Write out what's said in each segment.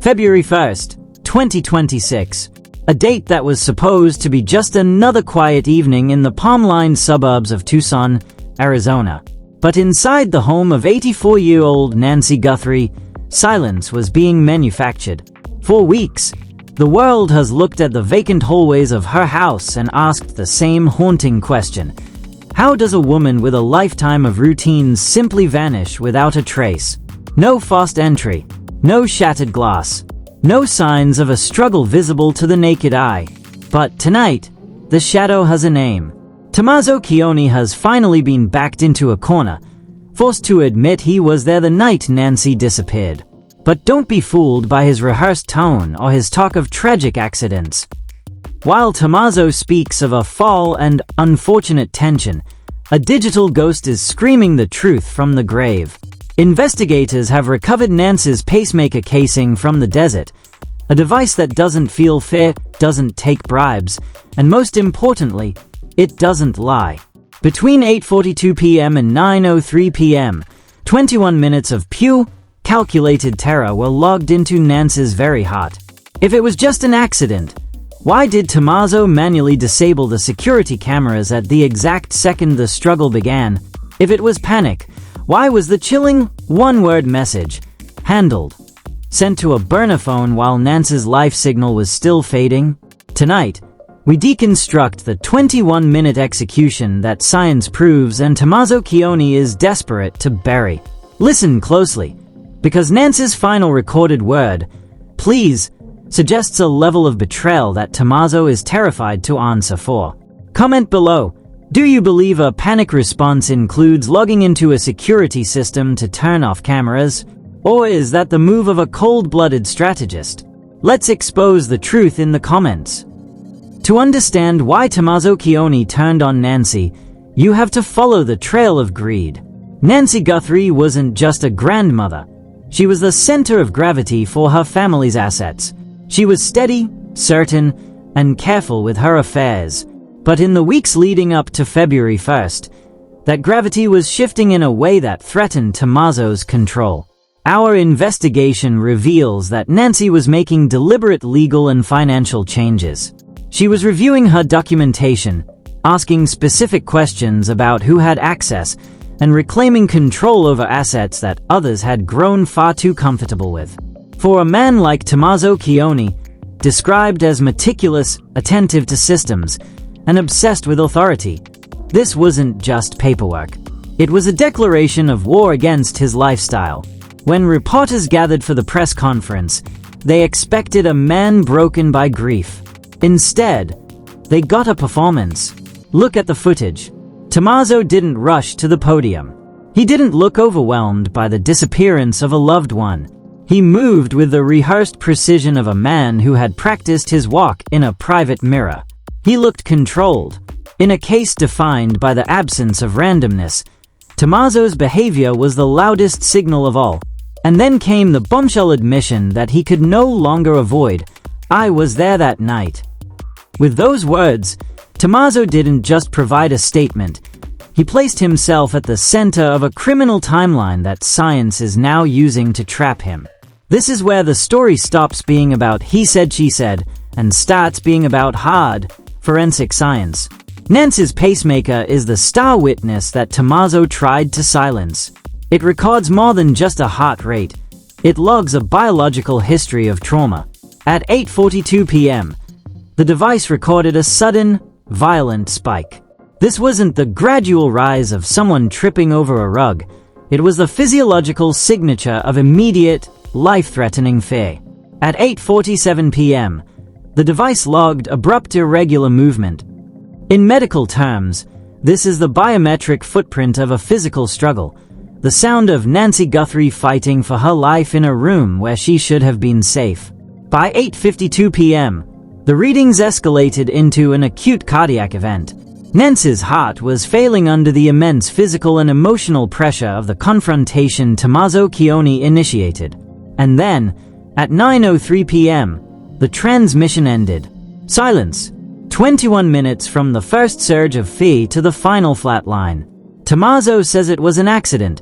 February 1st, 2026. A date that was supposed to be just another quiet evening in the palm-lined suburbs of Tucson, Arizona. But inside the home of 84-year-old Nancy Guthrie, silence was being manufactured. For weeks, the world has looked at the vacant hallways of her house and asked the same haunting question. How does a woman with a lifetime of routines simply vanish without a trace? No fast entry, no shattered glass, no signs of a struggle visible to the naked eye. But tonight, the shadow has a name. Tomaso Chioni has finally been backed into a corner, forced to admit he was there the night Nancy disappeared. But don't be fooled by his rehearsed tone or his talk of tragic accidents. While Tomaso speaks of a fall and unfortunate tension, a digital ghost is screaming the truth from the grave. Investigators have recovered Nancy's pacemaker casing from the desert, a device that doesn't feel fear, doesn't take bribes, and most importantly, it doesn't lie. Between 8:42 p.m. and 9:03 p.m., 21 minutes of pure, calculated terror were logged into Nancy's very heart. If it was just an accident, why did Tomaso manually disable the security cameras at the exact second the struggle began? If it was panic, why was the chilling, one-word message, "handled," sent to a burner phone while Nancy's life signal was still fading? Tonight, we deconstruct the 21-minute execution that science proves and Tomaso Chioni is desperate to bury. Listen closely, because Nancy's final recorded word, "please," suggests a level of betrayal that Tomaso is terrified to answer for. Comment below. Do you believe a panic response includes logging into a security system to turn off cameras? Or is that the move of a cold-blooded strategist? Let's expose the truth in the comments. To understand why Tomaso Chioni turned on Nancy, you have to follow the trail of greed. Nancy Guthrie wasn't just a grandmother. She was the center of gravity for her family's assets. She was steady, certain, and careful with her affairs. But in the weeks leading up to February 1st, that gravity was shifting in a way that threatened Tomaso's control. Our investigation reveals that Nancy was making deliberate legal and financial changes. She was reviewing her documentation, asking specific questions about who had access, and reclaiming control over assets that others had grown far too comfortable with. For a man like Tomaso Chioni, described as meticulous, attentive to systems, and obsessed with authority, this wasn't just paperwork. It was a declaration of war against his lifestyle. When reporters gathered for the press conference, they expected a man broken by grief. Instead, they got a performance. Look at the footage. Tomaso didn't rush to the podium. He didn't look overwhelmed by the disappearance of a loved one. He moved with the rehearsed precision of a man who had practiced his walk in a private mirror. He looked controlled. In a case defined by the absence of randomness, Tomaso's behavior was the loudest signal of all. And then came the bombshell admission that he could no longer avoid. "I was there that night." With those words, Tomaso didn't just provide a statement. He placed himself at the center of a criminal timeline that science is now using to trap him. This is where the story stops being about he said, she said, and starts being about hard, forensic science. Nancy's pacemaker is the star witness that Tomaso tried to silence. It records more than just a heart rate. It logs a biological history of trauma. At 8:42 p.m., the device recorded a sudden, violent spike. This wasn't the gradual rise of someone tripping over a rug. It was the physiological signature of immediate, life-threatening fear. At 8:47 p.m., the device logged abrupt irregular movement. In medical terms, this is the biometric footprint of a physical struggle, the sound of Nancy Guthrie fighting for her life in a room where she should have been safe. By 8:52 p.m., the readings escalated into an acute cardiac event. Nancy's heart was failing under the immense physical and emotional pressure of the confrontation Tomaso Chioni initiated. And then, at 9:03 p.m., the transmission ended. Silence. 21 minutes from the first surge of fear to the final flatline. Tomaso says it was an accident,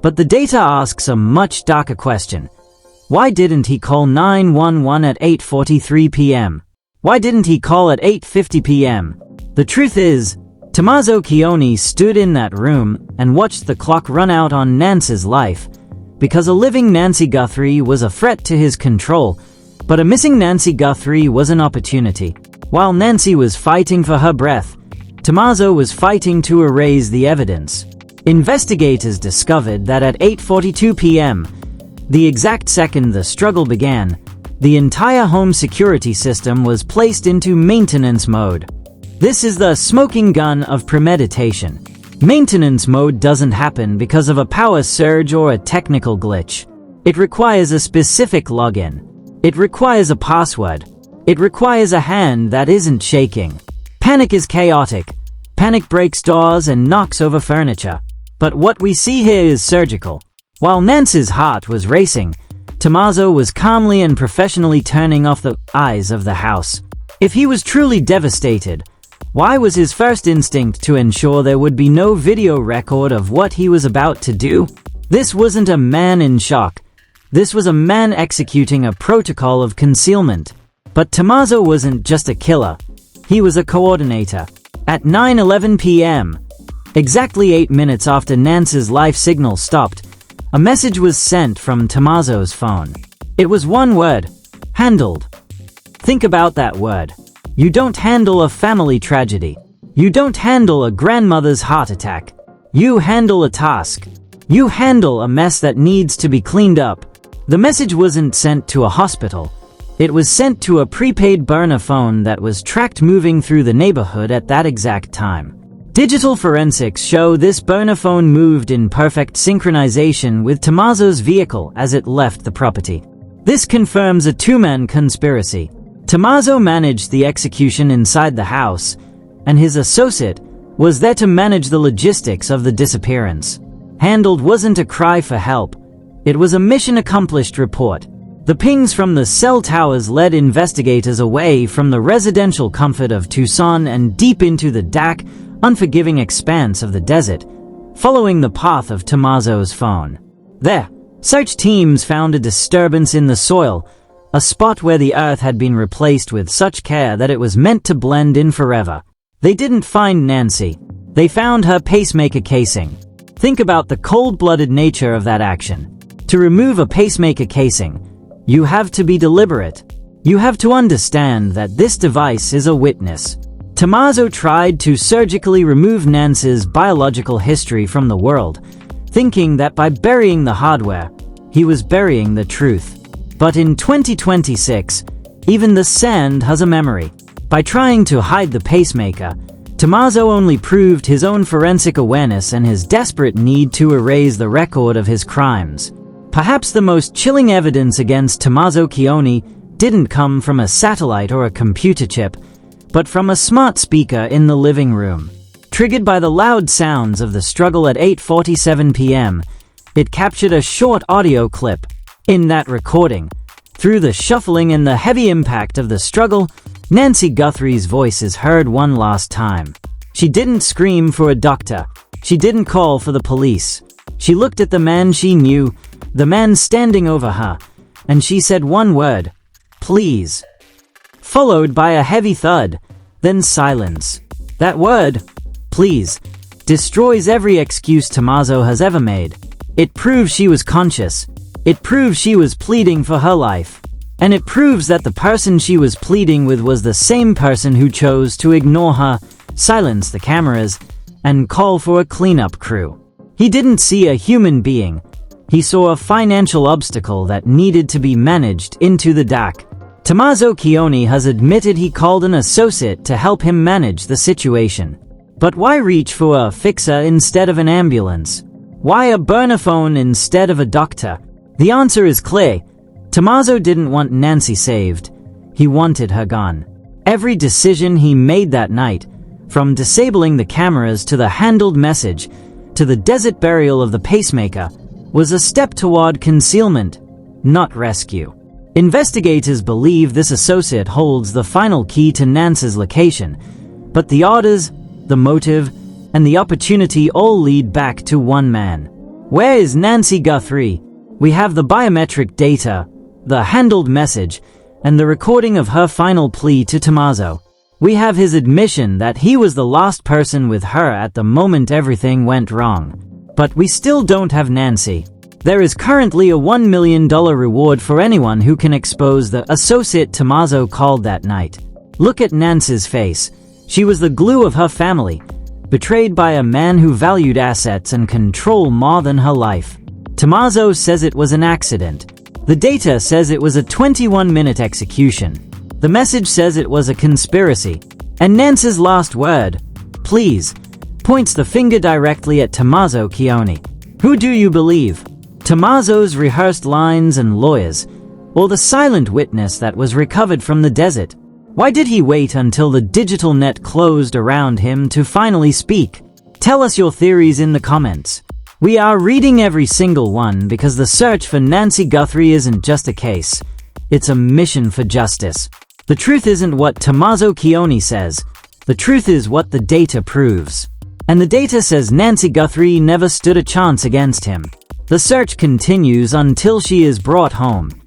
but the data asks a much darker question. Why didn't he call 911 at 8:43 p.m.? Why didn't he call at 8:50 p.m.? The truth is, Tomaso Chioni stood in that room and watched the clock run out on Nancy's life, because a living Nancy Guthrie was a threat to his control, but a missing Nancy Guthrie was an opportunity. While Nancy was fighting for her breath, Tomaso was fighting to erase the evidence. Investigators discovered that at 8:42 p.m., the exact second the struggle began, the entire home security system was placed into maintenance mode. This is the smoking gun of premeditation. Maintenance mode doesn't happen because of a power surge or a technical glitch. It requires a specific login. It requires a password. It requires a hand that isn't shaking. Panic is chaotic. Panic breaks doors and knocks over furniture. But what we see here is surgical. While Nancy's heart was racing, Tomaso was calmly and professionally turning off the eyes of the house. If he was truly devastated, why was his first instinct to ensure there would be no video record of what he was about to do? This wasn't a man in shock. This was a man executing a protocol of concealment. But Tomaso wasn't just a killer. He was a coordinator. At 9:11 p.m., exactly 8 minutes after Nancy's life signal stopped, a message was sent from Tomaso's phone. It was one word: handled. Think about that word. You don't handle a family tragedy. You don't handle a grandmother's heart attack. You handle a task. You handle a mess that needs to be cleaned up. The message wasn't sent to a hospital. It was sent to a prepaid burner phone that was tracked moving through the neighborhood at that exact time. Digital forensics show this burner phone moved in perfect synchronization with Tomaso's vehicle as it left the property. This confirms a two-man conspiracy. Tomaso managed the execution inside the house, and his associate was there to manage the logistics of the disappearance. Handled wasn't a cry for help. It was a mission accomplished report. The pings from the cell towers led investigators away from the residential comfort of Tucson and deep into the dark, unforgiving expanse of the desert, following the path of Tomaso's phone. There, search teams found a disturbance in the soil, a spot where the earth had been replaced with such care that it was meant to blend in forever. They didn't find Nancy. They found her pacemaker casing. Think about the cold-blooded nature of that action. To remove a pacemaker casing, you have to be deliberate. You have to understand that this device is a witness. Tomaso tried to surgically remove Nancy's biological history from the world, thinking that by burying the hardware, he was burying the truth. But in 2026, even the sand has a memory. By trying to hide the pacemaker, Tomaso only proved his own forensic awareness and his desperate need to erase the record of his crimes. Perhaps the most chilling evidence against Tomaso Chioni didn't come from a satellite or a computer chip, but from a smart speaker in the living room. Triggered by the loud sounds of the struggle at 8:47 p.m., it captured a short audio clip. In that recording, through the shuffling and the heavy impact of the struggle, Nancy Guthrie's voice is heard one last time. She didn't scream for a doctor. She didn't call for the police. She looked at the man she knew, the man standing over her, and she said one word: please. Followed by a heavy thud, then silence. That word, please, destroys every excuse Tomaso has ever made. It proves she was conscious. It proves she was pleading for her life. And it proves that the person she was pleading with was the same person who chose to ignore her, silence the cameras, and call for a cleanup crew. He didn't see a human being. He saw a financial obstacle that needed to be managed into the dark. Tomaso Chioni has admitted he called an associate to help him manage the situation. But why reach for a fixer instead of an ambulance? Why a burner phone instead of a doctor? The answer is clear. Tomaso didn't want Nancy saved. He wanted her gone. Every decision he made that night, from disabling the cameras to the handled message, to the desert burial of the pacemaker, was a step toward concealment, not rescue. Investigators believe this associate holds the final key to Nancy's location, but the orders, the motive, and the opportunity all lead back to one man. Where is Nancy Guthrie? We have the biometric data, the handled message, and the recording of her final plea to Tomaso. We have his admission that he was the last person with her at the moment everything went wrong. But we still don't have Nancy. There is currently a $1 million reward for anyone who can expose the associate Tomaso called that night. Look at Nancy's face. She was the glue of her family, betrayed by a man who valued assets and control more than her life. Tomaso says it was an accident. The data says it was a 21-minute execution. The message says it was a conspiracy. And Nancy's last word, please, points the finger directly at Tomaso Chioni. Who do you believe? Tomaso's rehearsed lines and lawyers, or the silent witness that was recovered from the desert? Why did he wait until the digital net closed around him to finally speak? Tell us your theories in the comments. We are reading every single one because the search for Nancy Guthrie isn't just a case. It's a mission for justice. The truth isn't what Tomaso Chioni says. The truth is what the data proves. And the data says Nancy Guthrie never stood a chance against him. The search continues until she is brought home.